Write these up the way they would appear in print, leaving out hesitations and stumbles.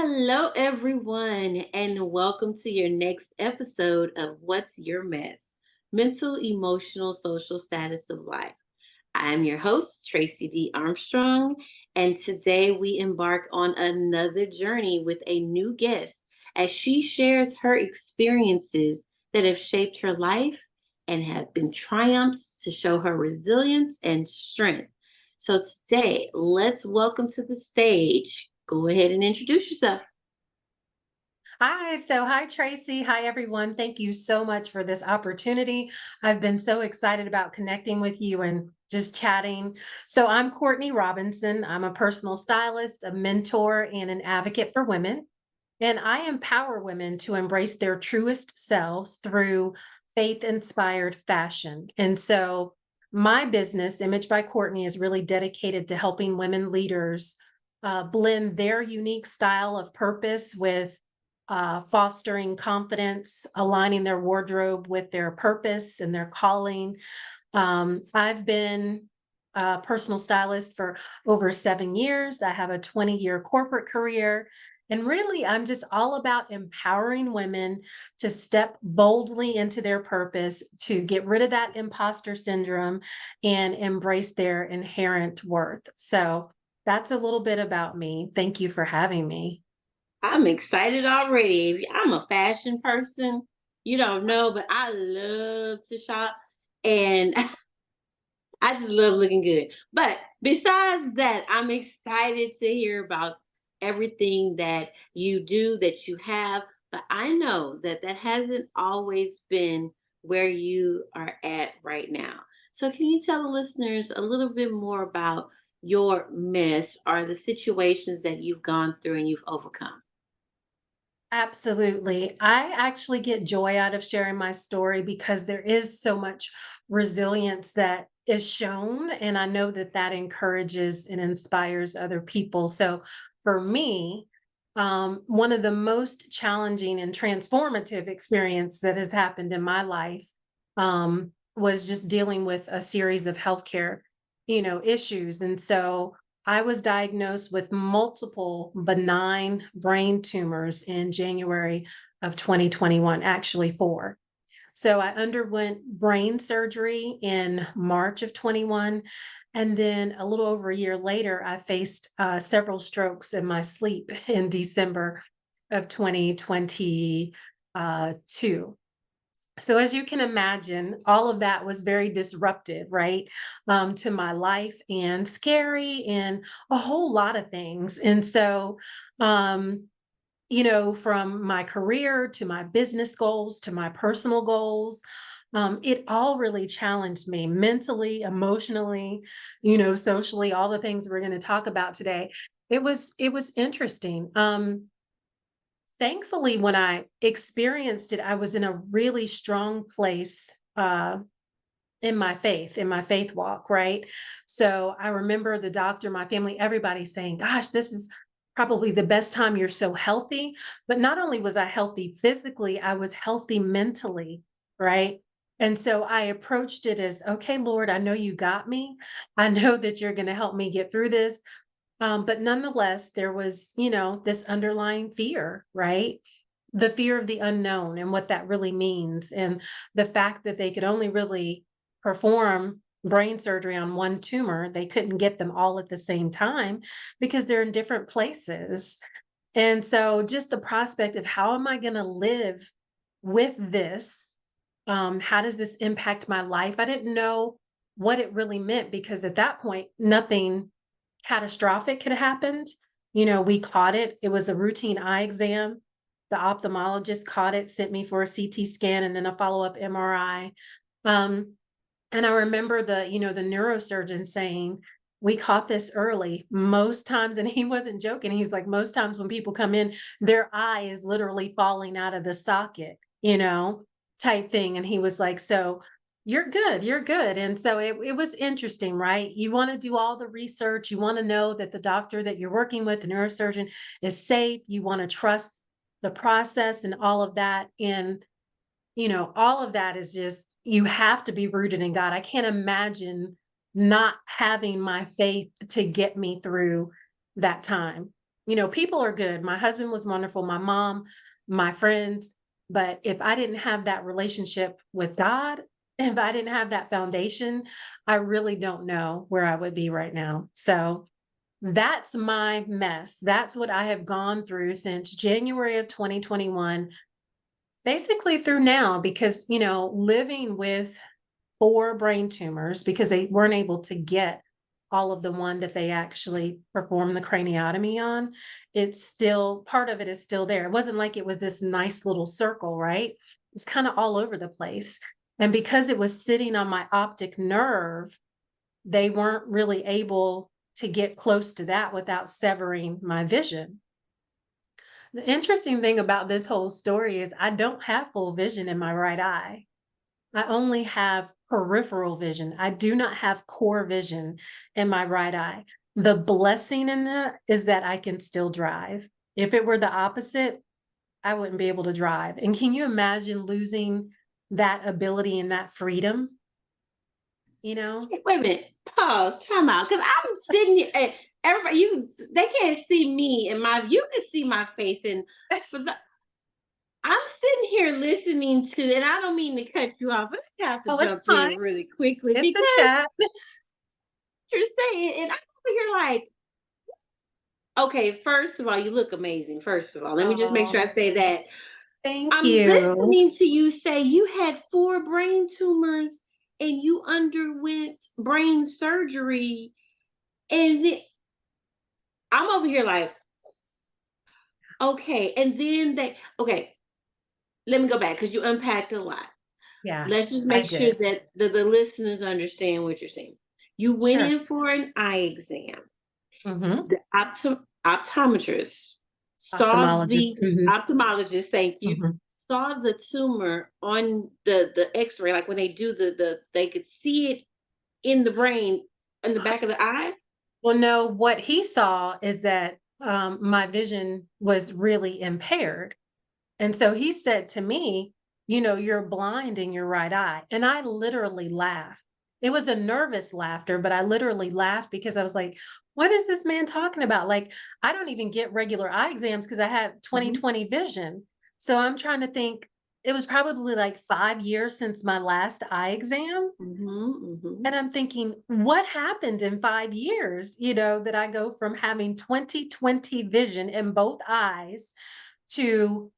Hello, everyone, and welcome to your next episode of What's Your Mess? Mental, Emotional, Social Status of Life. I'm your host, Tracey D. Armstrong, and today we embark on another journey with a new guest as she shares her experiences that have shaped her life and have been triumphs to show her resilience and strength. So today, let's welcome to the stage. Go ahead and introduce yourself. Hi, Tracy. Hi, everyone. Thank you so much for this opportunity. I've been so excited about connecting with you and just chatting. So, I'm Courtney Robinson. I'm a personal stylist, a mentor, and an advocate for women. And I empower women to embrace their truest selves through faith inspired fashion. And so, my business, Image by Courtney, is really dedicated to helping women leaders blend their unique style of purpose with fostering confidence, aligning their wardrobe with their purpose and their calling. I've been a personal stylist for over 7 years. I have a 20-year corporate career. And really, I'm just all about empowering women to step boldly into their purpose, to get rid of that imposter syndrome and embrace their inherent worth. So that's a little bit about me. Thank you for having me. I'm excited already. I'm a fashion person. You don't know, but I love to shop and I just love looking good. But besides that, I'm excited to hear about everything that you do, that you have. But I know that that hasn't always been where you are at right now. So, can you tell the listeners a little bit more about your mess or the situations that you've gone through and you've overcome? Absolutely. I actually get joy out of sharing my story because there is so much resilience that is shown. And I know that that encourages and inspires other people. So for me, one of the most challenging and transformative experience that has happened in my life was just dealing with a series of healthcare, issues. And so I was diagnosed with multiple benign brain tumors in January of 2021, actually four. So I underwent brain surgery in March of 21. And then a little over a year later, I faced several strokes in my sleep in December of 2022. So as you can imagine, all of that was very disruptive, right, to my life and scary and a whole lot of things. And so, um, from my career to my business goals to my personal goals, it all really challenged me mentally, emotionally, socially, all the things we're going to talk about today. It was interesting. Thankfully, when I experienced it, I was in a really strong place in my faith walk, right? So I remember the doctor, my family, everybody saying, "Gosh, this is probably the best time. You're so healthy." But not only was I healthy physically, I was healthy mentally, right? And so I approached it as, "Okay, Lord, I know you got me. I know that you're going to help me get through this." But nonetheless, there was, this underlying fear, right? The fear of the unknown and what that really means, and the fact that they could only really perform brain surgery on one tumor. They couldn't get them all at the same time because they're in different places. And so, just the prospect of how am I going to live with this? How does this impact my life? I didn't know what it really meant because at that point, nothing catastrophic had happened. We caught it. It was a routine eye exam. The ophthalmologist caught it, sent me for a CT scan and then a follow-up MRI. Um, and I remember the neurosurgeon saying, "We caught this early." Most times, and he wasn't joking. He's like, most times when people come in, their eye is literally falling out of the socket, type thing. And he was like, "So you're good, you're good." And so it was interesting, right? You want to do all the research, you want to know that the doctor that you're working with, the neurosurgeon, is safe, you want to trust the process and all of that. And all of that is just, you have to be rooted in God. I can't imagine not having my faith to get me through that time. people are good. My husband was wonderful, my mom, my friends. But if I didn't have that relationship with God, if I didn't have that foundation, I really don't know where I would be right now. So that's my mess. That's what I have gone through since January of 2021, basically through now, because, living with 4 brain tumors because they weren't able to get all of the one that they actually performed the craniotomy on. It's still part of it is still there. It wasn't like it was this nice little circle, right? It's kind of all over the place. And because it was sitting on my optic nerve, they weren't really able to get close to that without severing my vision. The interesting thing about this whole story is I don't have full vision in my right eye. I only have peripheral vision. I do not have core vision in my right eye. The blessing in that is that I can still drive. If it were the opposite, I wouldn't be able to drive. And can you imagine losing that ability and that freedom? You know? Wait a minute. Pause. Time out. Because I'm sitting here. And everybody, they can't see me and you can see my face, and for the, I'm sitting here listening to, and I don't mean to cut you off, but I have to Oh, it's jump fine. in really quickly It's a because chat. you're saying, and I'm over here like, okay, first of all, you look amazing. First of all, let me just make sure I Oh, say that. thank I'm you. listening to you say you had 4 brain tumors and you underwent brain surgery. And I'm over here like, okay. And then okay, let me go back because you unpacked a lot. Yeah, Let's just I make sure did. that the listeners understand what you're saying. You went Sure. in for an eye exam. Hmm. The optometrist saw Ophthalmologist. the ophthalmologist, thank you, Hmm. saw the tumor on the X-ray, like when they do they could see it in the brain in the back of the eye. Well, no, what he saw is that my vision was really impaired. And so he said to me, you're blind in your right eye. And I literally laughed. It was a nervous laughter, but I literally laughed because I was like, what is this man talking about? Like, I don't even get regular eye exams because I have Hmm. 20/20 vision. So I'm trying to think, it was probably like 5 years since my last eye exam. Hmm. Hmm. And I'm thinking, what happened in 5 years, that I go from having 20/20 vision in both eyes to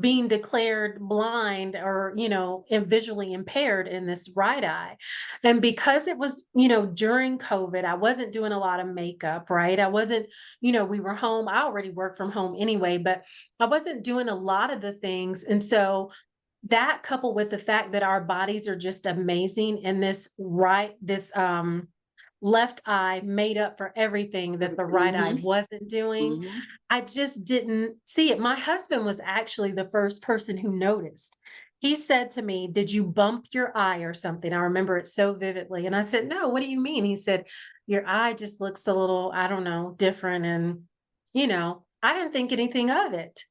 being declared blind or, visually impaired in this right eye. And because it was, during COVID, I wasn't doing a lot of makeup, right? I wasn't, we were home. I already worked from home anyway, but I wasn't doing a lot of the things. And so that coupled with the fact that our bodies are just amazing and this left eye made up for everything that the right eye Hmm. wasn't doing. Hmm. I just didn't see it. My husband was actually the first person who noticed. He said to me, "Did you bump your eye or something?" I remember it so vividly. And I said, "No, what do you mean?" He said, "Your eye just looks a little, I don't know, different." And, I didn't think anything of it.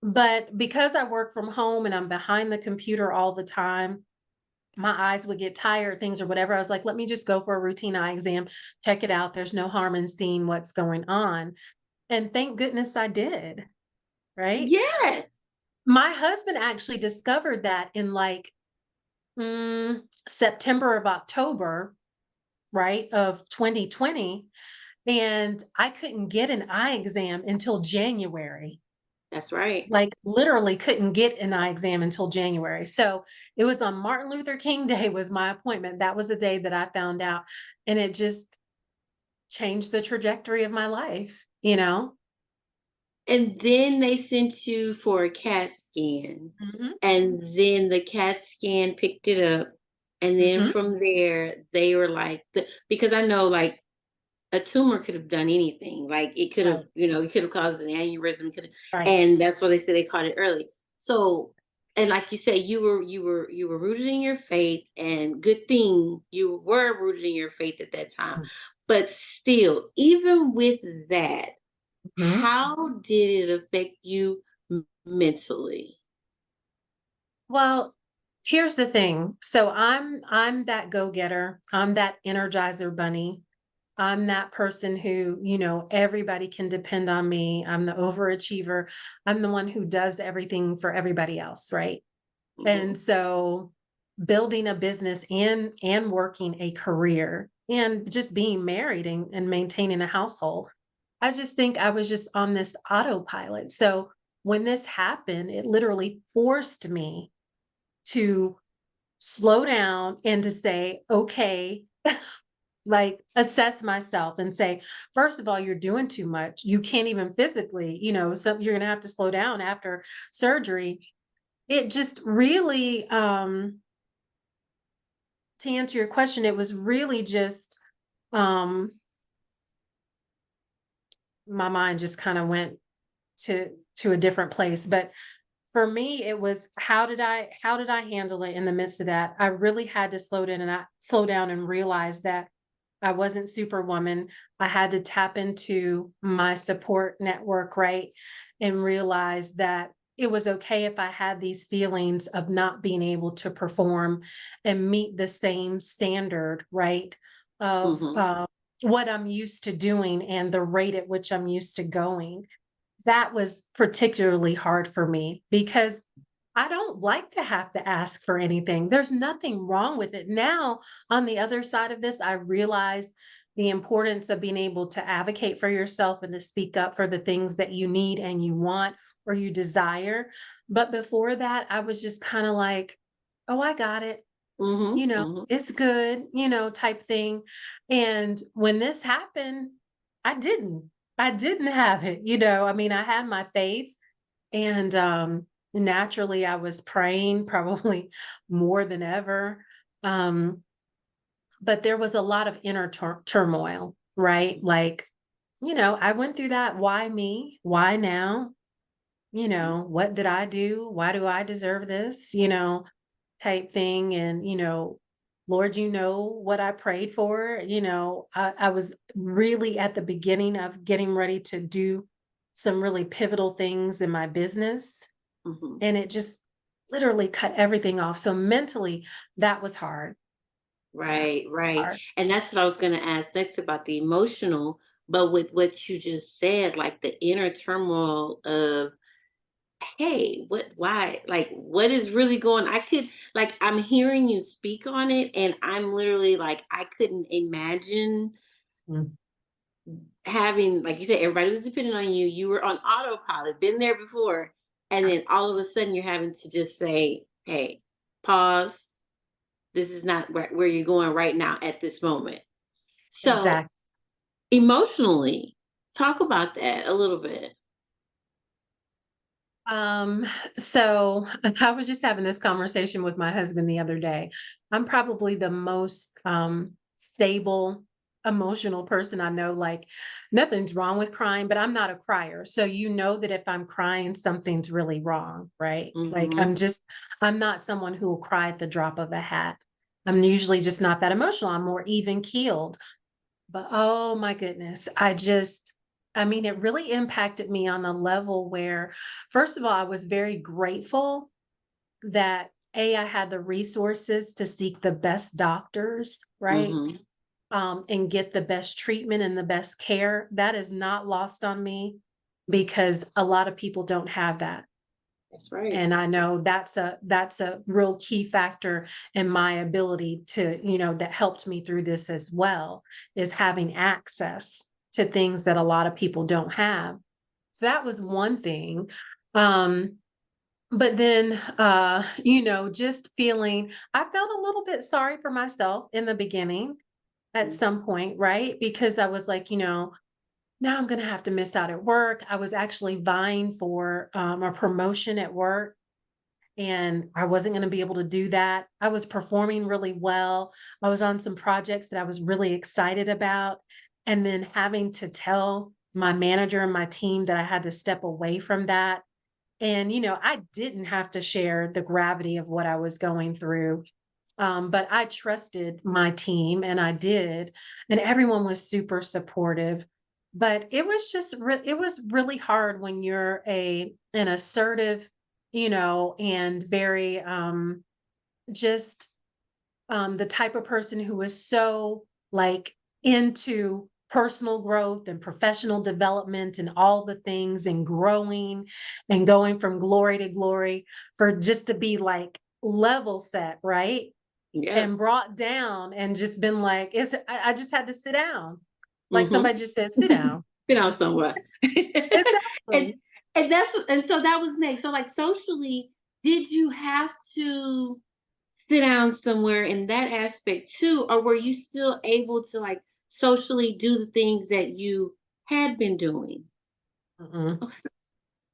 But because I work from home and I'm behind the computer all the time, my eyes would get tired, things or whatever. I was like, let me just go for a routine eye exam, check it out. There's no harm in seeing what's going on. And thank goodness I did. Right. Yes. My husband actually discovered that in like September of October, right, of 2020. And I couldn't get an eye exam until January. That's right. Like literally couldn't get an eye exam until January. So it was on Martin Luther King Day was my appointment. That was the day that I found out. And it just changed the trajectory of my life. And then they sent you for a CAT scan. Hmm. And then the CAT scan picked it up. And then Hmm. from there, they were like, because I know like a tumor could have done anything. Like it could have, Right. it could have caused an aneurysm. Right. And that's why they said they caught it early. So, and like you said, you were rooted in your faith, and good thing you were rooted in your faith at that time. But still, even with that, Mhm. how did it affect you mentally? Well, here's the thing. So I'm that go-getter. I'm that energizer bunny. I'm that person who, everybody can depend on me. I'm the overachiever. I'm the one who does everything for everybody else, right? And Mhm. so building a business and working a career and just being married and maintaining a household, I just think I was just on this autopilot. So when this happened, it literally forced me to slow down and to say, okay, like assess myself and say, first of all, you're doing too much. You can't even physically, so you're going to have to slow down after surgery. It just really, to answer your question, it was really just, um, my mind just kind of went to a different place. But for me, it was how did I handle it in the midst of that? I really had to slow down and realize that I wasn't superwoman. I had to tap into my support network, right? And realize that it was okay if I had these feelings of not being able to perform and meet the same standard, right? Of Mhm. what I'm used to doing and the rate at which I'm used to going. That was particularly hard for me because I don't like to have to ask for anything. There's nothing wrong with it. Now, on the other side of this, I realize the importance of being able to advocate for yourself and to speak up for the things that you need and you want or you desire. But before that, I was just kind of like, oh, I got it. Mhm. Mhm. It's good, type thing. And when this happened, I didn't. I didn't have it, I mean, I had my faith and naturally I was praying probably more than ever. Um, but there was a lot of inner turmoil, right? Like, I went through that. Why me? Why now? What did I do? Why do I deserve this? Type thing. And, Lord, you know what I prayed for. I was really at the beginning of getting ready to do some really pivotal things in my business. Mhm. And it just literally cut everything off. So mentally, that was hard. Yeah, Right, right. hard. And that's what I was going to ask next about the emotional, but with what you just said, like the inner turmoil of, hey, why, like, what is really going, I could, like, I'm hearing you speak on it, and I'm literally like, I couldn't imagine Mm, having, like you said, everybody was depending on you. You were on autopilot, been there before. And yeah, then all of a sudden you're having to just say, hey, pause. This is not where you're going right now at this moment. So exactly. emotionally, talk about that a little bit. Um, so I was just having this conversation with my husband the other day. I'm probably the most stable emotional person I know. Like nothing's wrong with crying, but I'm not a crier. So you know that if I'm crying, something's really wrong, right? Like Hmm. I'm not someone who will cry at the drop of a hat. I'm usually just not that emotional. I'm more even keeled. But oh my goodness, I mean, it really impacted me on a level where, first of all, I was very grateful that I had the resources to seek the best doctors, right? Hmm. And get the best treatment and the best care. That is not lost on me because a lot of people don't have that. That's right. And I know that's a real key factor in my ability to, that helped me through this as well, is having access to things that a lot of people don't have. So that was one thing. Um, but then just feeling I felt a little bit sorry for myself in the beginning at some point, right? Because I was like, now I'm gonna have to miss out at work. I was actually vying for a promotion at work and I wasn't going to be able to do that. I was performing really well. I was on some projects that I was really excited about. And then having to tell my manager and my team that I had to step away from that. And, I didn't have to share the gravity of what I was going through. But I trusted my team and I did. And everyone was super supportive. But it was it was really hard when you're an assertive, and very just the type of person who was so like into personal growth and professional development and all the things and growing and going from glory to glory for just to be like level set, right? Yep. And brought down and just been like, I just had to sit down. Like Mm-hmm. somebody just said, sit down. Sit down somewhere. and Exactly. and so that was next. So like socially, did you have to sit down somewhere in that aspect too, or were you still able to like socially do the things that you had been doing? Mm-mm. Okay.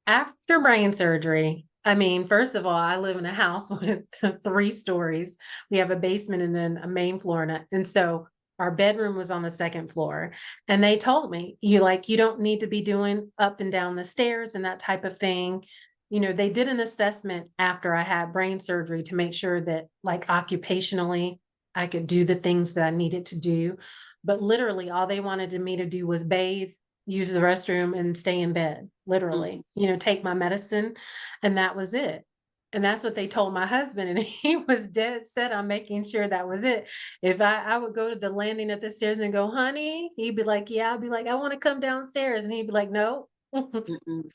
After brain surgery, I mean, first of all, I live in a house with 3 stories. We have a basement and then a main floor, and so our bedroom was on the 2nd floor, and they told me, you don't need to be doing up and down the stairs and that type of thing." They did an assessment after I had brain surgery to make sure that, like, occupationally, I could do the things that I needed to do, but literally all they wanted me to do was bathe, use the restroom, and stay in bed, Mhm. literally, take my medicine, and that was it. And that's what they told my husband, and he was dead set on making sure that was it. If I would go to the landing at the stairs and go, "Honey," he'd be like, "Yeah." I'd be like, "I wanna come downstairs," and he'd be like, "No." Mm-mm.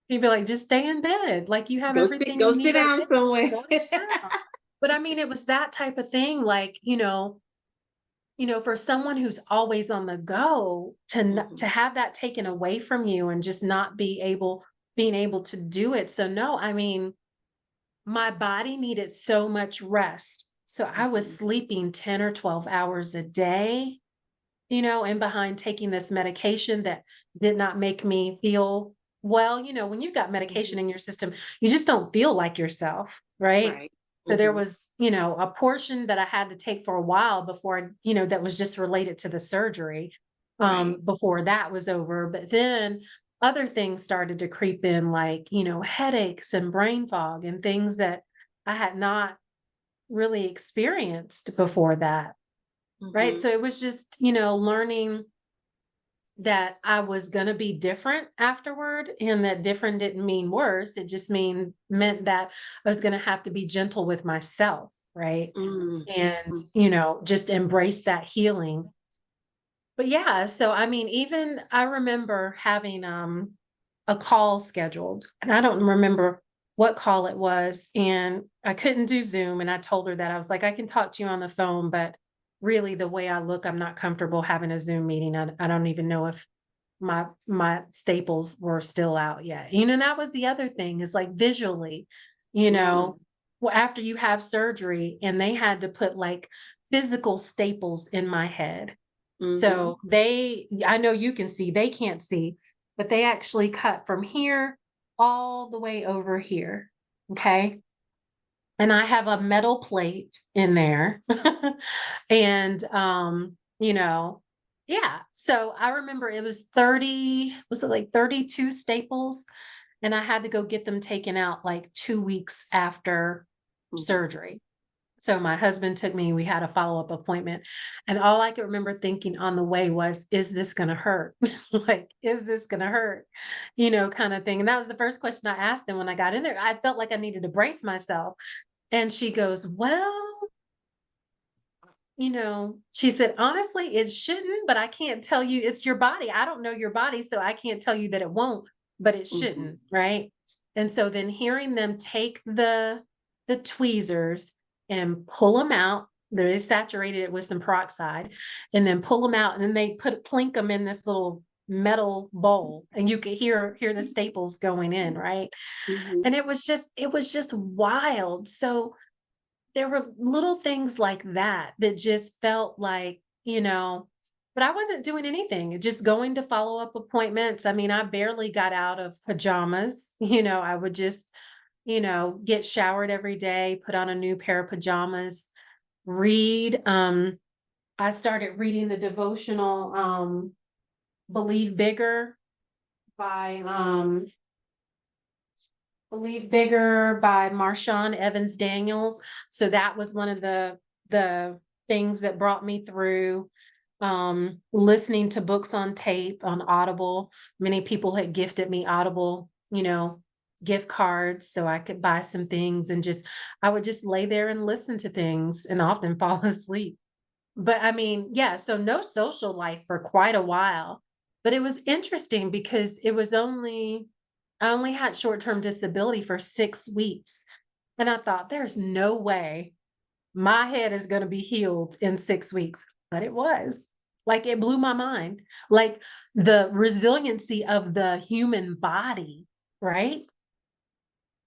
He'd be like, "Just stay in bed, like, you have everything you Go need sit down already. somewhere. Go to town." But I mean, it was that type of thing, like, for someone who's always on the go to Mhm. have that taken away from you and just not being able to do it. So no, I mean, my body needed so much rest. So I was Mhm. sleeping 10 or 12 hours a day, and behind taking this medication that did not make me feel well. When you've got medication Mhm. in your system, you just don't feel like yourself, right? Right. So there Mhm. was, a portion that I had to take for a while before, that was just related to the surgery, Right. before that was over. But then other things started to creep in, like, headaches and brain fog and things that I had not really experienced before that. Right. Mhm. So it was just, learning that I was gonna be different afterward, and that different didn't mean worse. It just meant that I was gonna have to be gentle with myself, right? Mm. And, Mm. just embrace that healing. But yeah, so I mean, even I remember having a call scheduled, and I don't remember what call it was, and I couldn't do Zoom, and I told her that I was like, I can talk to you on the phone, but really the way I look, I'm not comfortable having a Zoom meeting. I don't even know if my staples were still out yet. That was the other thing, is like visually, you Mm. know, well, after you have surgery and they had to put like physical staples in my head. Mhm. So I know you can see, they can't see, but they actually cut from here all the way over here. Okay. And I have a metal plate in there. And, yeah. So I remember it was 30, was it like 32 staples? And I had to go get them taken out like 2 weeks after Mhm. surgery. So my husband took me, we had a follow-up appointment. And all I could remember thinking on the way was, is this going to hurt? Like, is this going to hurt? Kind of thing. And that was the first question I asked him when I got in there. I felt like I needed to brace myself. And she goes, "Well," she said, "honestly, it shouldn't, but I can't tell you, it's your body. I don't know your body, so I can't tell you that it won't, but it Mhm. shouldn't." Right. And so then hearing them take the tweezers and pull them out, they saturated it with some peroxide, and then pull them out, and then they plink them in this little metal bowl, and you could hear the staples going in, right? Mhm. And it was just wild. So there were little things like that that just felt like, but I wasn't doing anything, just going to follow-up appointments. I mean, I barely got out of pajamas. I would just, get showered every day, put on a new pair of pajamas, read. I started reading the devotional, Believe Bigger by Believe Bigger by Marshawn Evans Daniels. So that was one of the things that brought me through. Listening to books on tape on Audible. Many people had gifted me Audible, gift cards so I could buy some things, and I would just lay there and listen to things and often fall asleep. But I mean, yeah, so no social life for quite a while. But it was interesting because it was only I only had short-term disability for 6 weeks. And I thought, there's no way my head is gonna be healed in 6 weeks. But it was. Like, it blew my mind. Like, the resiliency of the human body, right?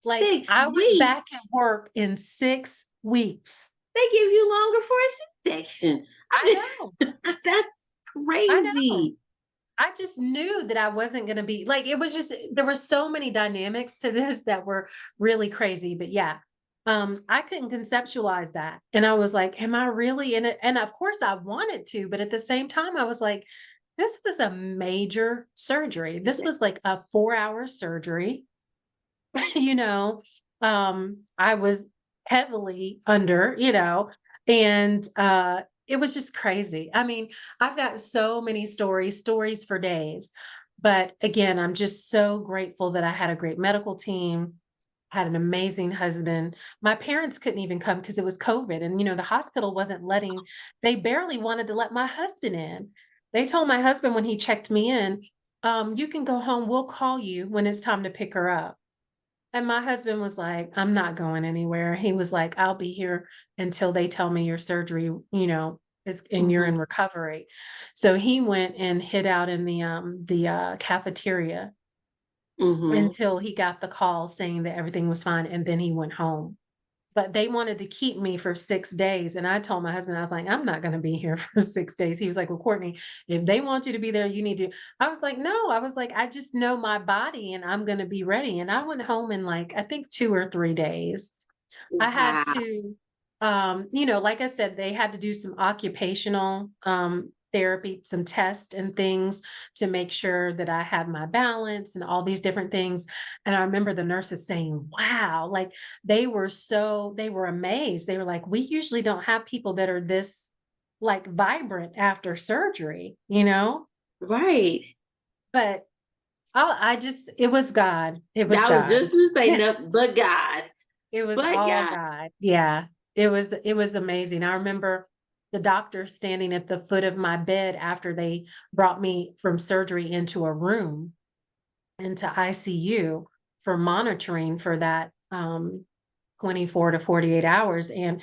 Like, Six I was weeks. back at work in 6 weeks. They give you longer for a C-section. I know, That's I know. crazy. I just knew that I wasn't gonna be like, it was just there were so many dynamics to this that were really crazy, but yeah, I couldn't conceptualize that, and I was like, "Am I really in it?" And of course I wanted to, but at the same time, I was like, "This was a major surgery. This was like a 4-hour surgery." you know, I was heavily under, and it was just crazy. I mean, I've got so many stories for days. But again, I'm just so grateful that I had a great medical team, had an amazing husband. My parents couldn't even come because it was COVID. And, the hospital wasn't letting, they barely wanted to let my husband in. They told my husband when he checked me in, you can go home. We'll call you when it's time to pick her up. And my husband was like, "I'm not going anywhere." He was like, "I'll be here until they tell me your surgery, is and you're Mhm, in recovery." So he went and hid out in the cafeteria mhm. until he got the call saying that everything was fine, and then he went home. But they wanted to keep me for 6 days, and I told my husband, I was like, "I'm not gonna be here for 6 days." He was like, "Well, Courtney, if they want you to be there, you need to." I was like, "No." I was like, "I just know my body and I'm gonna be ready." And I went home in, like, I think 2 or 3 days. I had Wow. to, like I said, they had to do some occupational, therapy, some tests and things to make sure that I had my balance and all these different things. And I remember the nurses saying, "Wow," like they were amazed. They were like, "We usually don't have people that are this like vibrant after surgery, you know?" Right. But I just, it was God. It was I was God. just gonna say no, but God. It was But all God. God. Yeah. It was amazing. I remember the doctor standing at the foot of my bed after they brought me from surgery into a room, into ICU for monitoring for that, 24 to 48 hours, and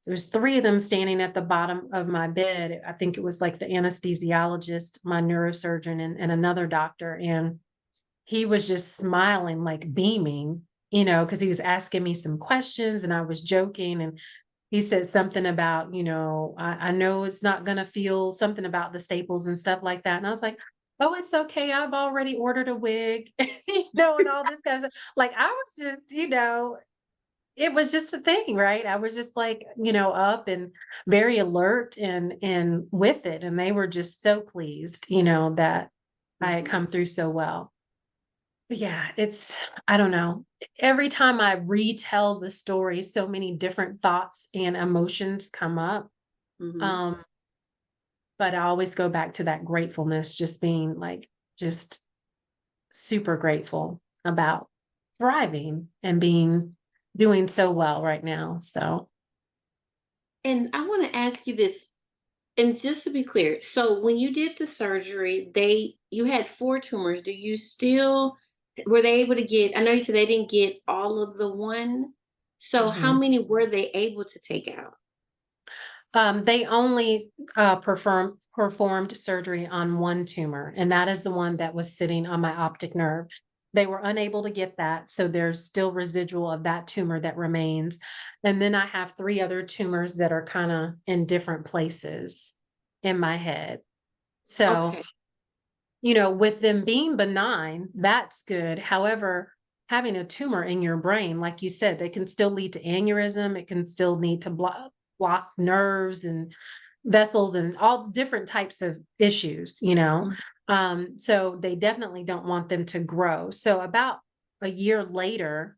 there's 3 of them standing at the bottom of my bed. I think it was like the anesthesiologist, my neurosurgeon, and another doctor, and he was just smiling, like beaming, because he was asking me some questions and I was joking. And he said something about, I know it's not going to feel something about the staples and stuff like that. And I was like, "Oh, it's okay. I've already ordered a wig," and all this kind of stuff. Like, I was just, it was just a thing, right? I was just like, up and very alert and with it. And they were just so pleased, that I had Mhm, come through so well. Yeah, it's I don't know. Every time I retell the story, so many different thoughts and emotions come up. mhm. Um, but I always go back to that gratefulness, just being like just super grateful about thriving and being doing so well right now. So, And I wanna ask you this, and just to be clear, so when you did the surgery, you had 4 tumors. Do you still were they able to get, I know you said they didn't get all of the one, so how mhm. many were they able to take out? They only performed surgery on one tumor, and that is the one that was sitting on my optic nerve. They were unable to get that, so there's still residual of that tumor that remains. And then I have 3 other tumors that are kind of in different places in my head. So, Okay. with them being benign, that's good. However, having a tumor in your brain, like you said, they can still lead to aneurysm. It can still need to block nerves and vessels and all different types of issues. Mm, So they definitely don't want them to grow. So about a year later,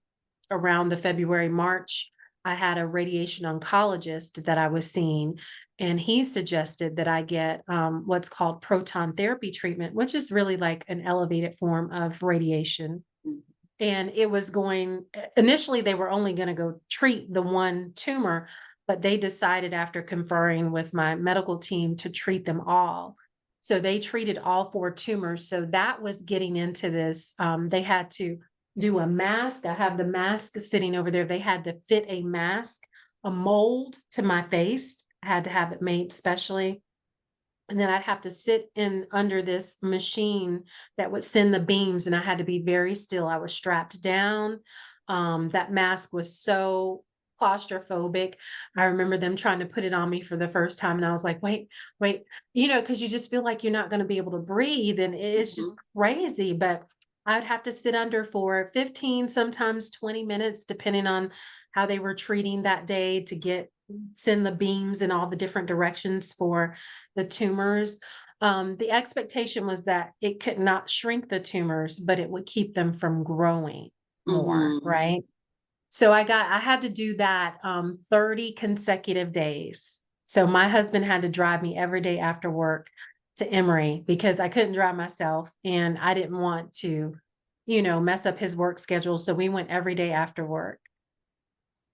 around the February, March, I had a radiation oncologist that I was seeing, and he suggested that I get what's called proton therapy treatment, which is really like an elevated form of radiation. mm, And it was going, initially, they were only going to go treat the one tumor, but they decided after conferring with my medical team to treat them all. So they treated all 4 tumors. So that was getting into this. They had to do a mask. I have the mask sitting over there. They had to fit a mask, a mold to my face. I had to have it made specially. And then I'd have to sit in under this machine that would send the beams, and I had to be very still. I was strapped down. That mask was so claustrophobic. I remember them trying to put it on me for the first time, and I was like, wait, wait, because you just feel like you're not going to be able to breathe, and it's just Mhm. crazy. But I'd have to sit under for 15, sometimes 20 minutes, depending on how they were treating that day to get send the beams in all the different directions for the tumors. The expectation was that it could not shrink the tumors, but it would keep them from growing more, Mhm. right? So I had to do that 30 consecutive days. So my husband had to drive me every day after work to Emory because I couldn't drive myself and I didn't want to, mess up his work schedule. So we went every day after work.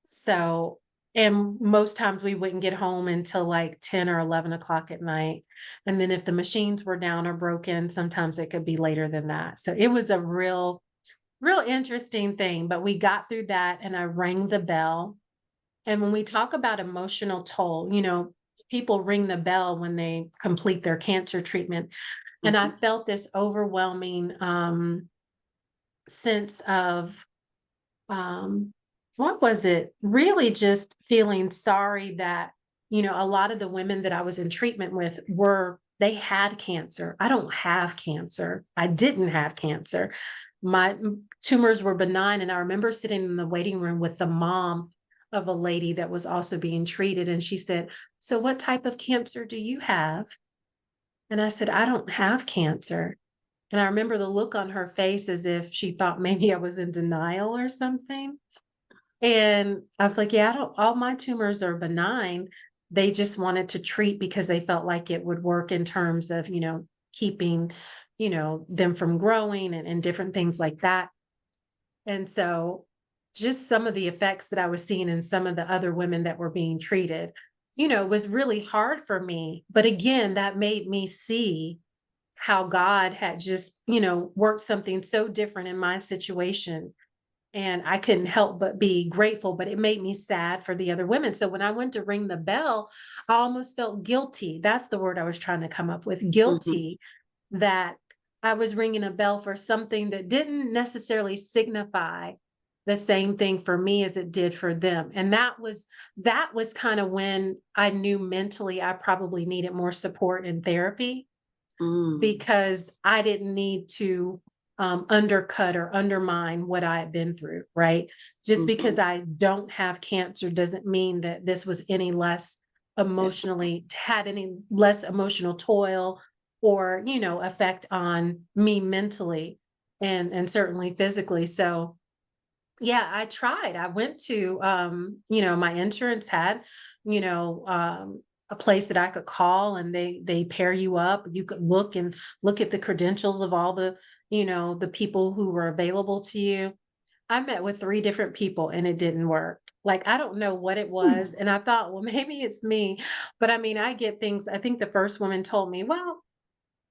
So, and most times we wouldn't get home until like 10 or 11 o'clock at night. And then if the machines were down or broken, sometimes it could be later than that. So it was a real interesting thing, but we got through that and I rang the bell. And when we talk about emotional toll, people ring the bell when they complete their cancer treatment. And I Mhm. felt this overwhelming sense of um, what was it? Really just feeling sorry that, a lot of the women that I was in treatment with they had cancer. I don't have cancer. I didn't have cancer. My tumors were benign. And I remember sitting in the waiting room with the mom of a lady that was also being treated. And she said, "So what type of cancer do you have?" And I said, "I don't have cancer." And I remember the look on her face as if she thought maybe I was in denial or something. And I was like, "Yeah, I don't all my tumors are benign." They just wanted to treat because they felt like it would work in terms of, keeping, them from growing and different things like that. And so just some of the effects that I was seeing in some of the other women that were being treated, was really hard for me. But again, that made me see how God had just, worked something so different in my situation, and I couldn't help but be grateful, but it made me sad for the other women. So when I went to ring the bell, I almost felt guilty. That's the word I was trying to come up with, Mhm. guilty, that I was ringing a bell for something that didn't necessarily signify the same thing for me as it did for them. And that was kind of when I knew mentally I probably needed more support in therapy Mm. because I didn't need to undercut or undermine what I had been through, right? Just Mhm. because I don't have cancer doesn't mean that this was any less Yes. had any less emotional toil or, effect on me mentally and certainly physically. So yeah, I tried. I went to, my insurance had, a place that I could call and they pair you up. You could look at the credentials of all the people who were available to you. I met with 3 different people and it didn't work. Like, I don't know what it was. And I thought, well, maybe it's me. But I mean, I get things. I think the first woman told me, well,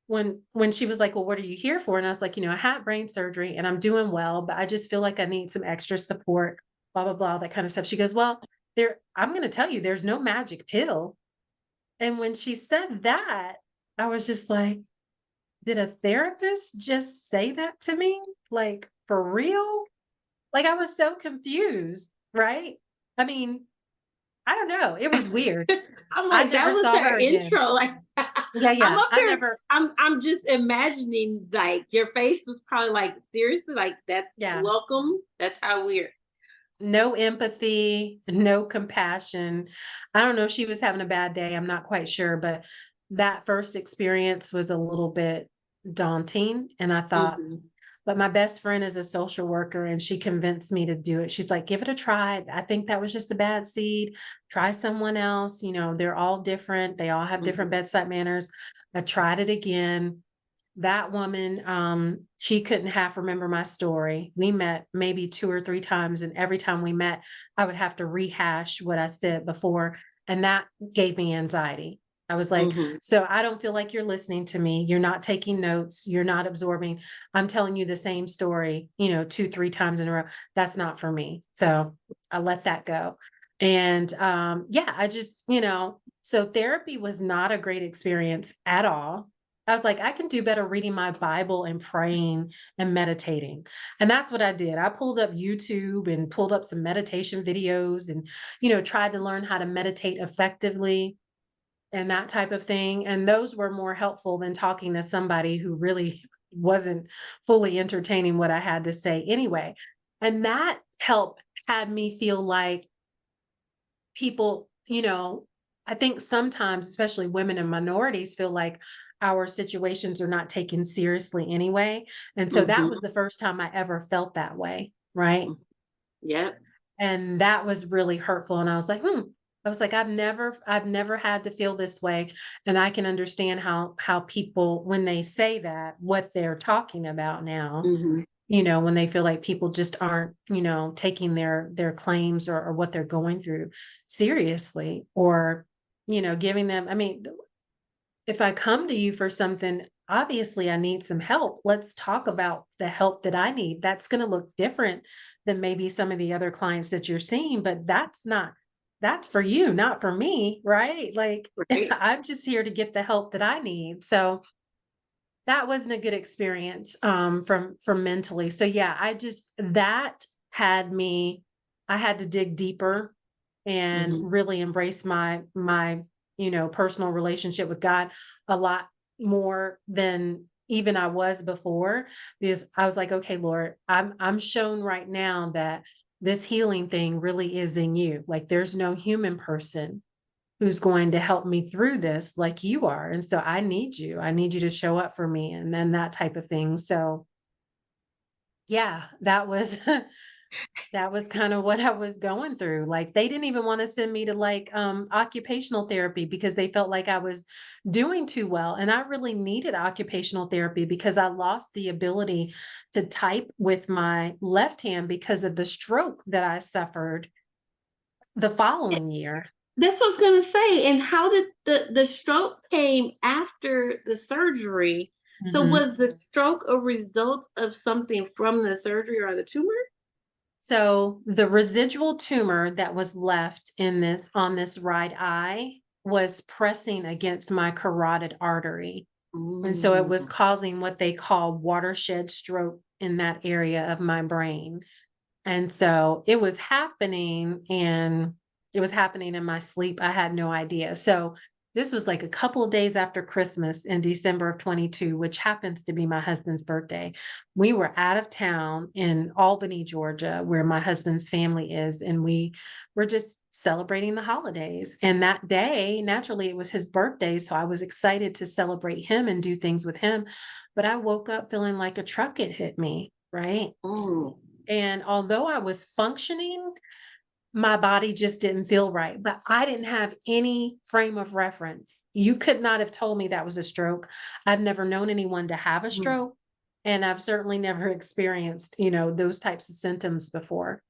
when she was like, "Well, what are you here for?" And I was like, "I had brain surgery and I'm doing well, but I just feel like I need some extra support, blah, blah, blah, that kind of stuff." She goes, "Well, I'm going to tell you, there's no magic pill." And when she said that, I was just like, did a therapist just say that to me? Like, for real? Like, I was so confused, right? I mean, I don't know. It was weird. I'm I like, that never was saw her her again. intro. Like, Yeah, I'm yeah. up I here. never, I'm just imagining like your face was probably like seriously like that. yeah. Welcome. That's how weird. No empathy, no compassion. I don't know if she was having a bad day, I'm not quite sure, but that first experience was a little bit daunting, and I thought Mhm. but my best friend is a social worker, and she convinced me to do it. She's like, "Give it a try. I think that was just a bad seed. Try someone else, they're all different. They all have different Mhm. bedside manners." I tried it again. that woman, she couldn't half remember my story. We met maybe 2 or 3 times, and every time we met, I would have to rehash what I said before, and that gave me anxiety. I was like, Mhm. "So I don't feel like you're listening to me. You're not taking notes. You're not absorbing. I'm telling you the same story, 2, 3 times in a row. That's not for me." So I let that go. And, yeah, I just, so therapy was not a great experience at all. I was like, I can do better reading my Bible and praying and meditating. And that's what I did. I pulled up YouTube and pulled up some meditation videos and, tried to learn how to meditate effectively and that type of thing. And those were more helpful than talking to somebody who really wasn't fully entertaining what I had to say anyway. And that help had me feel like people, I think sometimes, especially women and minorities, feel like our situations are not taken seriously anyway. And so that was Mhm. the first time I ever felt that way. Right. Mm. Yep. And that was really hurtful. And I was like, I was like, I've never had to feel this way. And I can understand how people, when they say that, what they're talking about now, Mhm. when they feel like people just aren't, taking their claims or what they're going through seriously, or, giving them, I mean, if I come to you for something, obviously I need some help. Let's talk about the help that I need. That's going to look different than maybe some of the other clients that you're seeing, but that's for you, not for me, right? Like Right. I'm just here to get the help that I need. So that wasn't a good experience, from mentally. So yeah, that had me I had to dig deeper and Mhm. really embrace my, personal relationship with God a lot more than even I was before, because I was like, "Okay, Lord, I'm shown right now that this healing thing really is in you. Like there's no human person who's going to help me through this like you are. And so I need you. I need you to show up for me," and then that type of thing. So yeah, that was that was kind of what I was going through. Like they didn't even want to send me to like occupational therapy because they felt like I was doing too well. And I really needed occupational therapy because I lost the ability to type with my left hand because of the stroke that I suffered the following year. That's what I was gonna say. And how did the stroke came after the surgery? So Mhm. was the stroke a result of something from the surgery or the tumor? So the residual tumor that was left in this on this right eye was pressing against my carotid artery. And so it was Mm. causing what they call watershed stroke in that area of my brain. And so it was happening in my sleep. I had no idea. So this was like a couple of days after Christmas in December of 22, which happens to be my husband's birthday. We were out of town in Albany, Georgia, where my husband's family is, and we were just celebrating the holidays. And that day, naturally, it was his birthday. So I was excited to celebrate him and do things with him. But I woke up feeling like a truck had hit me, right? Mm. And although I was functioning, my body just didn't feel right, but I didn't have any frame of reference. You could not have told me that was a stroke. I've never known anyone to have a Mm. stroke, and I've certainly never experienced, those types of symptoms before.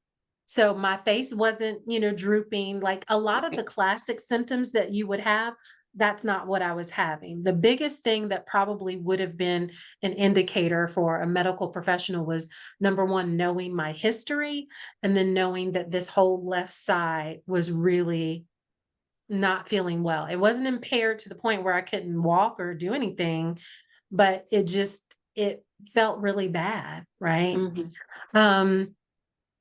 So my face wasn't, drooping. Like a lot of the Right. classic symptoms that you would have, that's not what I was having. The biggest thing that probably would have been an indicator for a medical professional was number one, knowing my history, and then knowing that this whole left side was really not feeling well. It wasn't impaired to the point where I couldn't walk or do anything, but it felt really bad, right? Mhm. Um,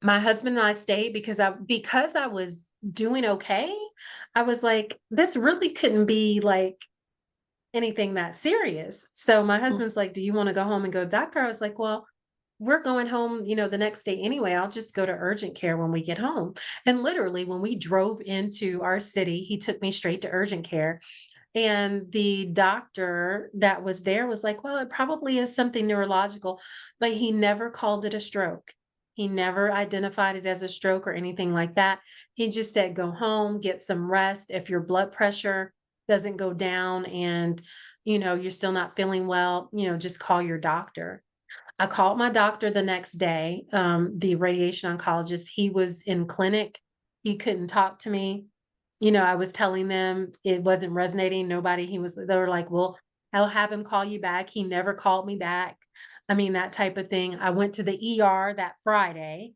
my husband and I stayed because I was doing okay. I was like, this really couldn't be like anything that serious. So my Mm. husband's like, "Do you want to go home and go to the doctor?" I was like, "Well, we're going home, the next day anyway. I'll just go to urgent care when we get home." And literally, when we drove into our city, he took me straight to urgent care. And the doctor that was there was like, "Well, it probably is something neurological," but he never called it a stroke. He never identified it as a stroke or anything like that. He just said, "Go home, get some rest. If your blood pressure doesn't go down and you're still not feeling well, just call your doctor. I called my doctor the next day, the radiation oncologist. He was in clinic. He couldn't talk to me. I was telling them it wasn't resonating. They were like, well, I'll have him call you back. He never called me back. I mean, that type of thing. I went to the ER that Friday,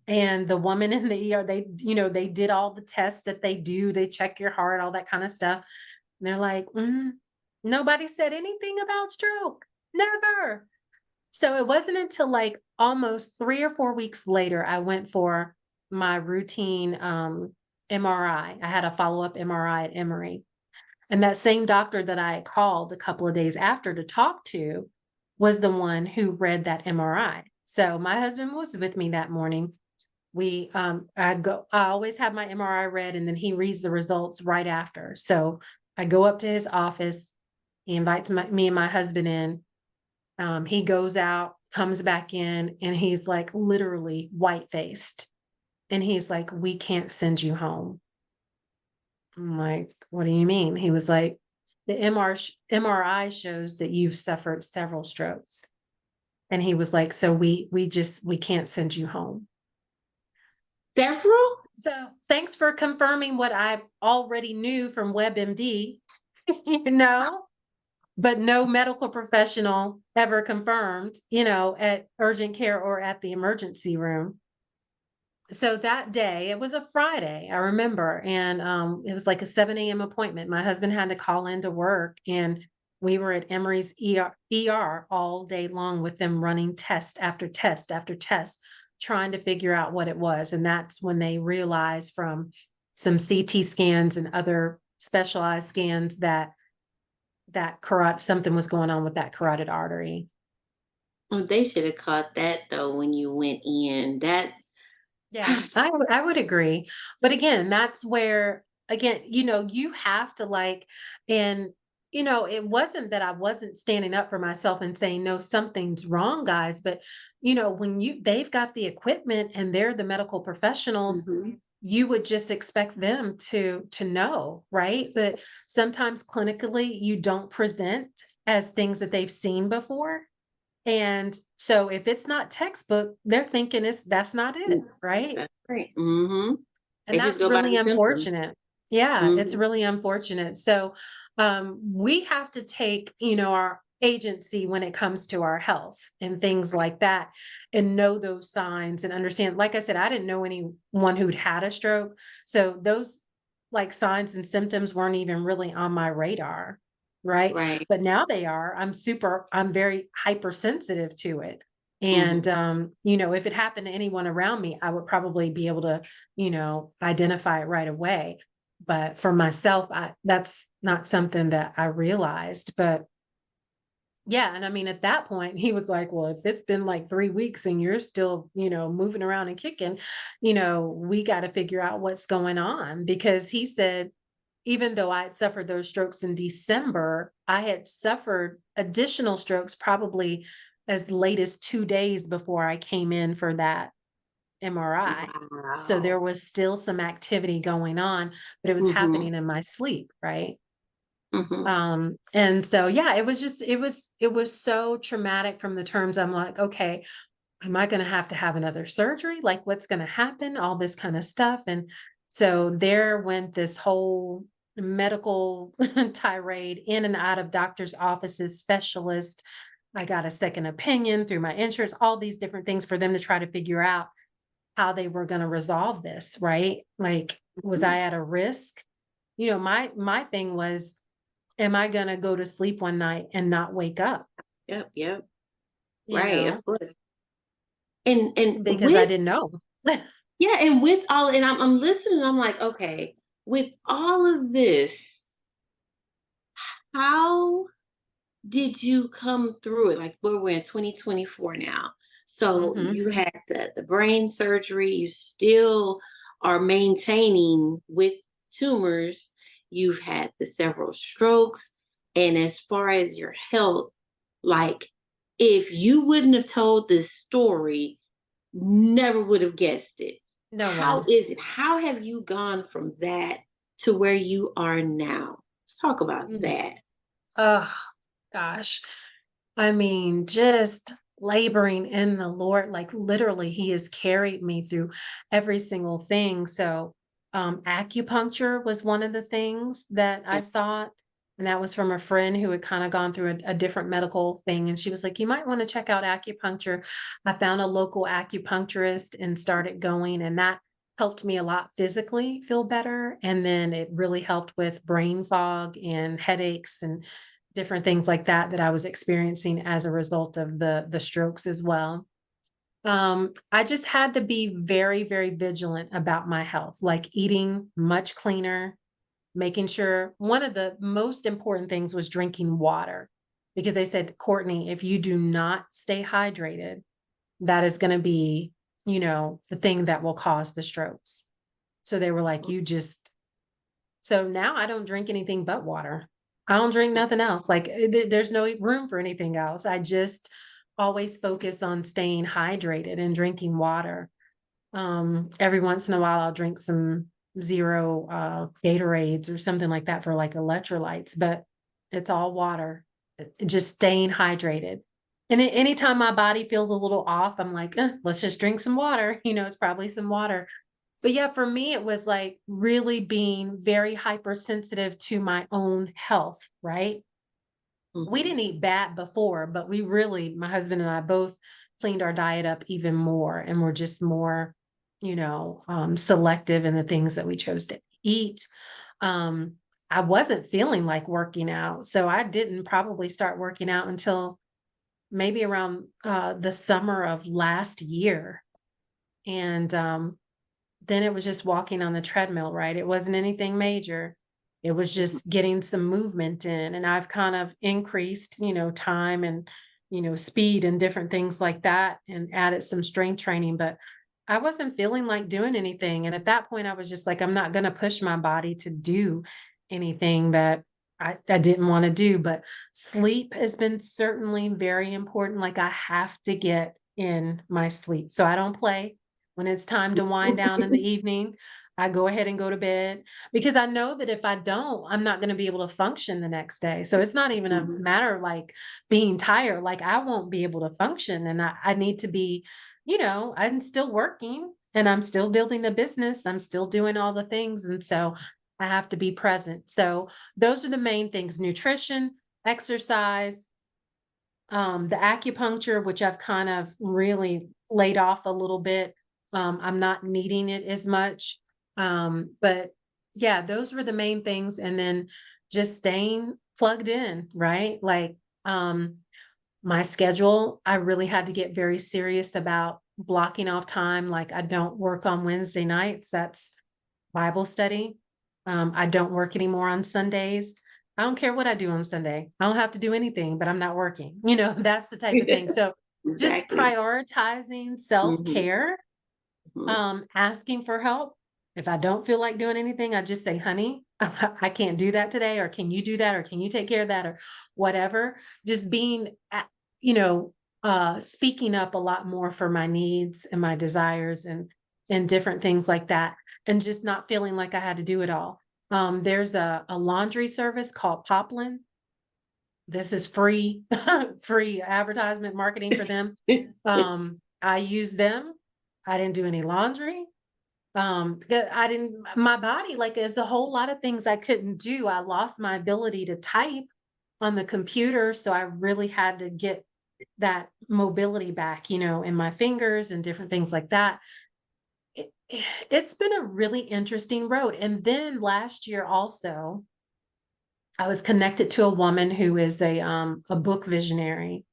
and the woman in the ER, they did all the tests that they do. They check your heart, all that kind of stuff. And they're like, nobody said anything about stroke. Never. So it wasn't until like almost 3 or 4 weeks later, I went for my routine MRI. I had a follow-up MRI at Emory. And that same doctor that I called a couple of days after to talk to was the one who read that MRI. So my husband was with me that morning. I always have my MRI read, and then he reads the results right after. So I go up to his office. He invites me and my husband in. He goes out, comes back in, and he's like literally white faced. And he's like, we can't send you home. I'm like, what do you mean? He was like, the MRI shows that you've suffered several strokes. And he was like, so we can't send you home. Several? So thanks for confirming what I already knew from WebMD, you know, but no medical professional ever confirmed, at urgent care or at the emergency room. So that day, it was a Friday, I remember, and it was like a 7 a.m. appointment. My husband had to call into work, and we were at Emory's ER all day long with them running test after test after test, trying to figure out what it was. And that's when they realized from some CT scans and other specialized scans that something was going on with that carotid artery. Well, they should have caught that though when you went in. That Yeah, I would agree. But again, that's where, again, you have to and, it wasn't that I wasn't standing up for myself and saying, no, something's wrong, guys. But, when they've got the equipment and they're the medical professionals, Mhm. you would just expect them to know, right? But sometimes clinically, you don't present as things that they've seen before. And so if it's not textbook, they're thinking that's not it, right? That's right. Mhm. And They just that's go by really the symptoms. unfortunate. Yeah, it's Mhm. really unfortunate. So we have to take, our agency when it comes to our health and things like that, and know those signs and understand. Like I said, I didn't know anyone who'd had a stroke. So those like signs and symptoms weren't even really on my radar. Right. Right. But now they are. I'm very hypersensitive to it. And Mhm. if it happened to anyone around me, I would probably be able to identify it right away. But for myself, that's not something that I realized. But yeah, and I mean, at that point, he was like, well, if it's been like 3 weeks and you're still, moving around and kicking, we got to figure out what's going on. Because he said, even though I had suffered those strokes in December, I had suffered additional strokes probably as late as 2 days before I came in for that MRI. So there Wow. was still some activity going on, but it was Mhm. happening in my sleep, right? Mhm. And so yeah, it was so traumatic from the terms I'm like, okay, am I going to have another surgery? Like what's going to happen? All this kind of stuff. And so there went this whole medical tirade in and out of doctors' offices, specialists. I got a second opinion through my insurance, all these different things for them to try to figure out how they were going to resolve this, right? Like, was Mhm. I at a risk? My thing was, am I going to go to sleep one night and not wake up? Yep, yep. You Right, know, of course. And because I with didn't know. yeah, and with all and I'm listening, I'm like, okay, with all of this, how did you come through it? Like we're in 2024 now. So Hmm. you had the brain surgery, you still are maintaining with tumors, you've had the several strokes. And as far as your health, like if you wouldn't have told this story, never would have guessed it. No How one. is it? How have you gone from that to where you are now? Let's talk about Mm. that. Oh, gosh. I mean, just laboring in the Lord, like literally, He has carried me through every single thing. So, acupuncture was one of the things that I sought. And that was from a friend who had kind of gone through a different medical thing. And she was like, you might want to check out acupuncture. I found a local acupuncturist and started going, and that helped me a lot physically feel better. And then it really helped with brain fog and headaches and different things like that that I was experiencing as a result of the strokes as well. I just had to be very, very vigilant about my health, like eating much cleaner, making sure one of the most important things was drinking water because they said, Courtney, if you do not stay hydrated, that is going to be, the thing that will cause the strokes. So they were like, so now I don't drink anything but water. I don't drink nothing else. Like there's no room for anything else. I just always focus on staying hydrated and drinking water. Every once in a while I'll drink some zero Gatorades or something like that for like electrolytes, but it's all water. Just staying hydrated. And anytime my body feels a little off, I'm like, let's just drink some water. It's probably some water. But yeah, for me, it was like really being very hypersensitive to my own health, right? We Mhm. didn't eat bad before, but my husband and I both cleaned our diet up even more and we're just more, selective in the things that we chose to eat. Um, I wasn't feeling like working out. So I didn't probably start working out until maybe around the summer of last year. And then it was just walking on the treadmill, right? It wasn't anything major. It was Mhm. just getting some movement in. And I've kind of increased, time and, speed and different things like that and added some strength training. But I wasn't feeling like doing anything. And at that point, I was just like, I'm not going to push my body to do anything that I didn't want to do. But sleep has been certainly very important. Like I have to get in my sleep. So I don't play. When it's time to wind down in the evening, I go ahead and go to bed because I know that if I don't, I'm not going to be able to function the next day. So it's not even a Mhm. matter of like being tired. Like I won't be able to function. And I need to be, I'm still working and I'm still building a business. I'm still doing all the things. And so I have to be present. So those are the main things: nutrition, exercise, the acupuncture, which I've kind of really laid off a little bit. I'm not needing it as much. But yeah, those were the main things. And then just staying plugged in, right? Like my schedule, I really had to get very serious about blocking off time. Like I don't work on Wednesday nights. That's Bible study. I don't work anymore on Sundays. I don't care what I do on Sunday. I don't have to do anything, but I'm not working. That's the type of thing. So just Exactly. prioritizing Mhm. self-care, Mhm. asking for help. If I don't feel like doing anything, I just say, honey, I can't do that today, or can you do that, or can you take care of that, or whatever. Just being, you know, speaking up a lot more for my needs and my desires and different things like that, and just not feeling like I had to do it all. There's a laundry service called Poplin. This is free, free advertisement marketing for them. I use them. I didn't do any laundry. I didn't, my body, like there's a whole lot of things I couldn't do. I lost my ability to type on the computer. So I really had to get that mobility back, in my fingers and different things like that. It's been a really interesting road. And then last year also, I was connected to a woman who is a book visionary,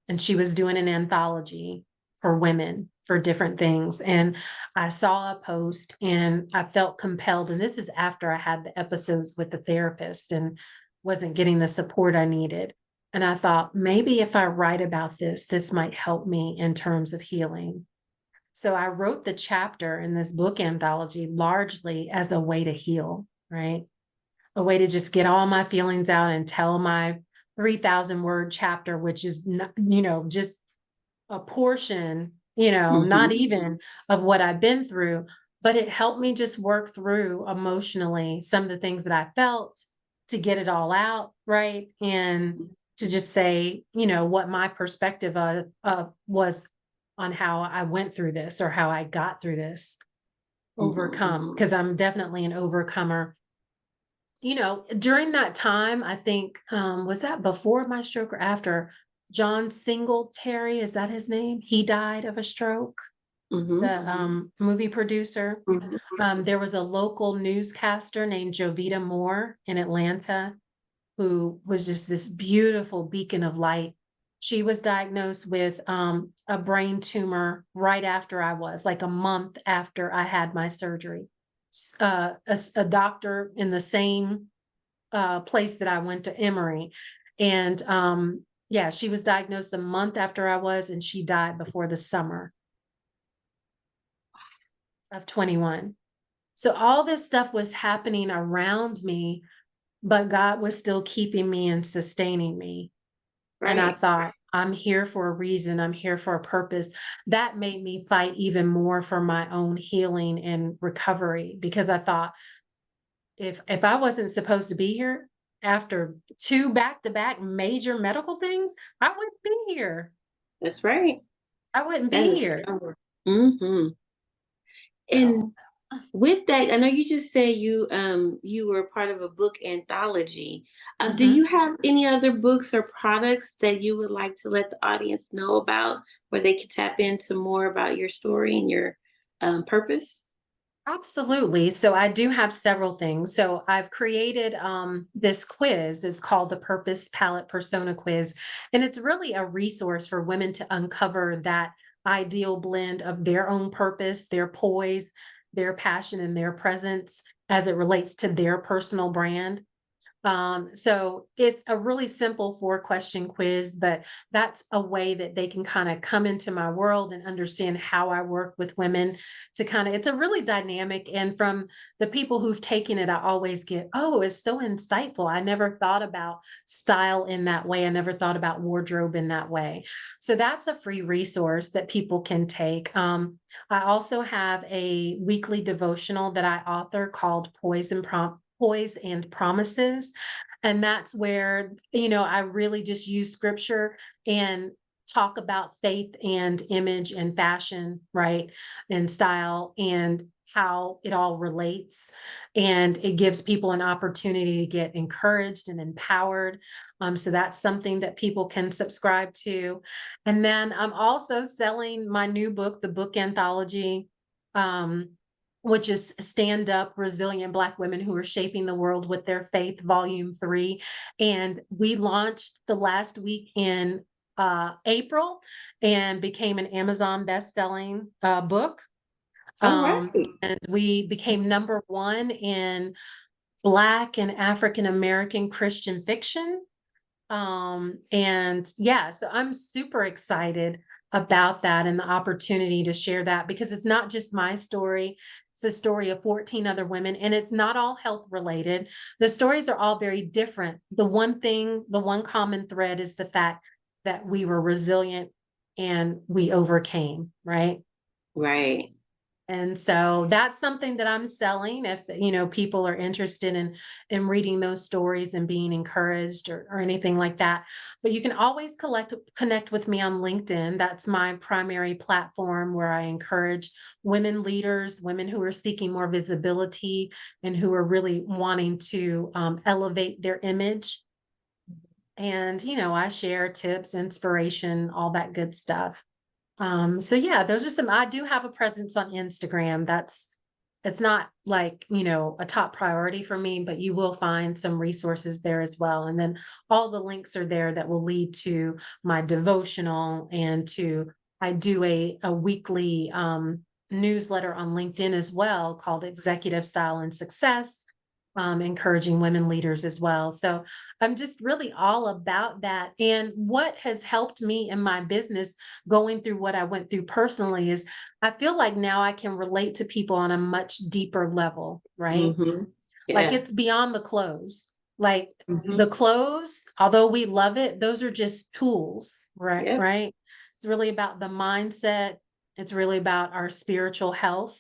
and she was doing an anthology for women for different things. And I saw a post and I felt compelled. And this is after I had the episodes with the therapist and wasn't getting the support I needed. And I thought maybe if I write about this, this might help me in terms of healing. So I wrote the chapter in this book anthology largely as a way to heal, right? A way to just get all my feelings out and tell my 3,000 word chapter, which is not, just a portion, not Mhm. even of what I've been through, but it helped me just work through emotionally some of the things that I felt to get it all out, right? And to just say, what my perspective was on how I went through this or how I got through this, overcome, because I'm definitely an overcomer. During that time, I think, was that before my stroke or after? John Singletary, is that his name? He died of a stroke, Mm-hmm. the movie producer. Mm-hmm. There was a local newscaster named Jovita Moore in Atlanta who was just this beautiful beacon of light. She was diagnosed with a brain tumor right after I was, like a month after I had my surgery. A doctor in the same place that I went to, Emory. And yeah, she was diagnosed a month after I was, and she died before the summer of 21. So all this stuff was happening around me, but God was still keeping me and sustaining me. And I Right. thought, I'm here for a reason. I'm here for a purpose. That made me fight even more for my own healing and recovery, because I thought, if I wasn't supposed to be here after two back-to-back major medical things, I wouldn't be here. That's right. I wouldn't That be is here. so. Mm-hmm. So And with that, I know you just said you were part of a book anthology. Do mhm. you have any other books or products that you would like to let the audience know about, where they could tap into more about your story and your purpose? Absolutely. So I do have several things. So I've created this quiz. It's called the Purpose Palette Persona Quiz. And it's really a resource for women to uncover that ideal blend of their own purpose, their poise, their passion, and their presence as it relates to their personal brand. So it's a really simple 4-question quiz, but that's a way that they can kind of come into my world and understand how I work with women to kind of, it's a really dynamic. And from the people who've taken it, I always get, oh, it's so insightful. I never thought about style in that way. I never thought about wardrobe in that way. So that's a free resource that people can take. I also have a weekly devotional that I author called Poise and Promises. And that's where, I really just use scripture and talk about faith and image and fashion, right? And style and how it all relates. And it gives people an opportunity to get encouraged and empowered. So that's something that people can subscribe to. And then I'm also selling my new book, the book anthology. Um, which is Stand Up Resilient Black Women Who Are Shaping the World with Their Faith, Volume 3. And we launched the last week in April and became an Amazon best-selling book. All right. And we became #1 in Black and African American Christian fiction. And yeah, so I'm super excited about that and the opportunity to share that, because it's not just my story. It's the story of 14 other women, and it's not all health related. The stories are all very different. The one common thread is the fact that we were resilient and we overcame, right? Right. And so that's something that I'm selling if, people are interested in reading those stories and being encouraged or anything like that. But you can always connect with me on LinkedIn. That's my primary platform where I encourage women leaders, women who are seeking more visibility and who are really wanting to elevate their image. And, I share tips, inspiration, all that good stuff. So yeah, those are some. I do have a presence on Instagram. It's not like, a top priority for me, but you will find some resources there as well. And then all the links are there that will lead to my devotional and I do a weekly newsletter on LinkedIn as well called Executive Style and Success, encouraging women leaders as well. So I'm just really all about that. And what has helped me in my business going through what I went through personally is I feel like now I can relate to people on a much deeper level, right? Mm-hmm. Like Yeah. it's beyond the clothes. Like the Mm-hmm. clothes, although we love it, those are just tools, right? Yep. Right. It's really about the mindset. It's really about our spiritual health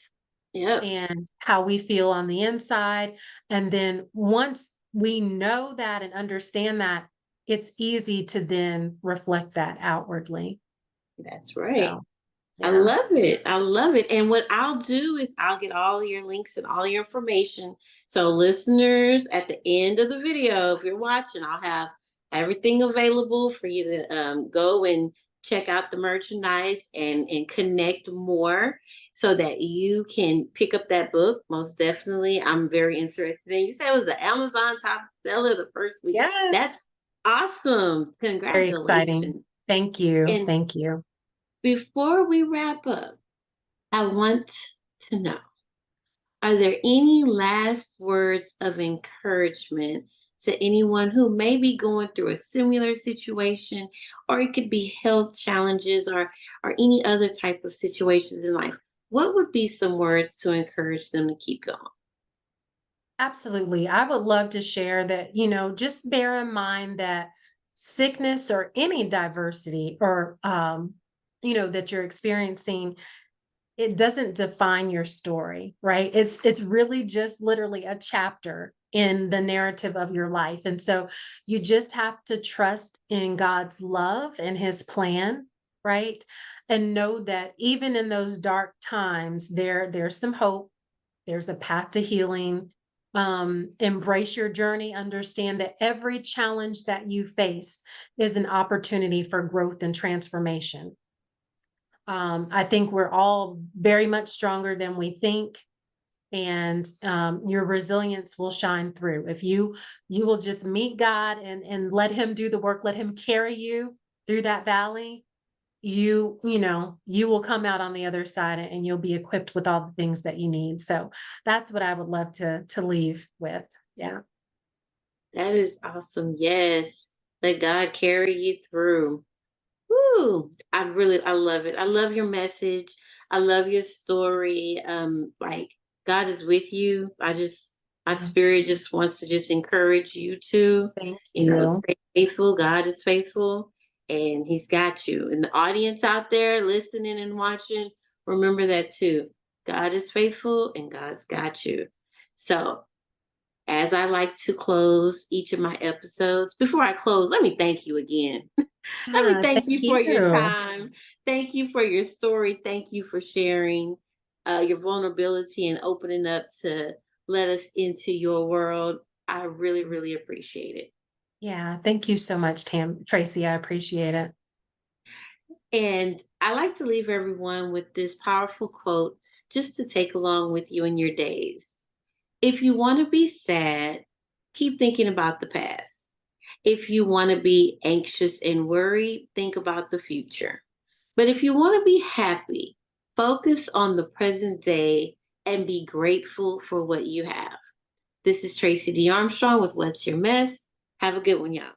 Yep. and how we feel on the inside. And then once we know that and understand that, it's easy to then reflect that outwardly. That's right. So, I yeah. love it. I love it. And what I'll do is I'll get all your links and all your information. So, listeners, at the end of the video, if you're watching, I'll have everything available for you to go and check out the merchandise and connect more so that you can pick up that book. Most definitely. I'm very interested in. You said it was an Amazon top seller the first week. That's Yes. awesome. Very exciting. Congratulations. Thank you. And Thank you. before we wrap up, I want to know, are there any last words of encouragement to anyone who may be going through a similar situation, or it could be health challenges or any other type of situations in life? What would be some words to encourage them to keep going? Absolutely. I would love to share that, just bear in mind that sickness or any diversity or, that you're experiencing, it doesn't define your story, right? It's really just literally a chapter in the narrative of your life. And so you just have to trust in God's love and his plan, right? And know that even in those dark times, there's some hope, there's a path to healing. Embrace your journey, understand that every challenge that you face is an opportunity for growth and transformation. I think we're all very much stronger than we think, and your resilience will shine through if you will just meet God and let Him do the work, let Him carry you through that valley. You will come out on the other side and you'll be equipped with all the things that you need. So that's what I would love to leave with. Yeah. That is awesome. Yes. Let God carry you through. Woo! I love it. I love your message. I love your story. Like God is with you. My Yeah. spirit just wants to just encourage you to, Thank you. stay faithful. God is faithful and He's got you. And the audience out there listening and watching, remember that too. God is faithful and God's got you. So as I like to close each of my episodes, before I close, let me thank you again. Let me thank Thank you for your you. time. Thank you for your story. Thank you for sharing your vulnerability and opening up to let us into your world. I really, really appreciate it. Yeah. Thank you so much, Tracy. I appreciate it. And I like to leave everyone with this powerful quote just to take along with you in your days. If you want to be sad, keep thinking about the past. If you want to be anxious and worried, think about the future. But if you want to be happy, focus on the present day and be grateful for what you have. This is Tracey D. Armstrong with What's Your Mess. Have a good one, y'all.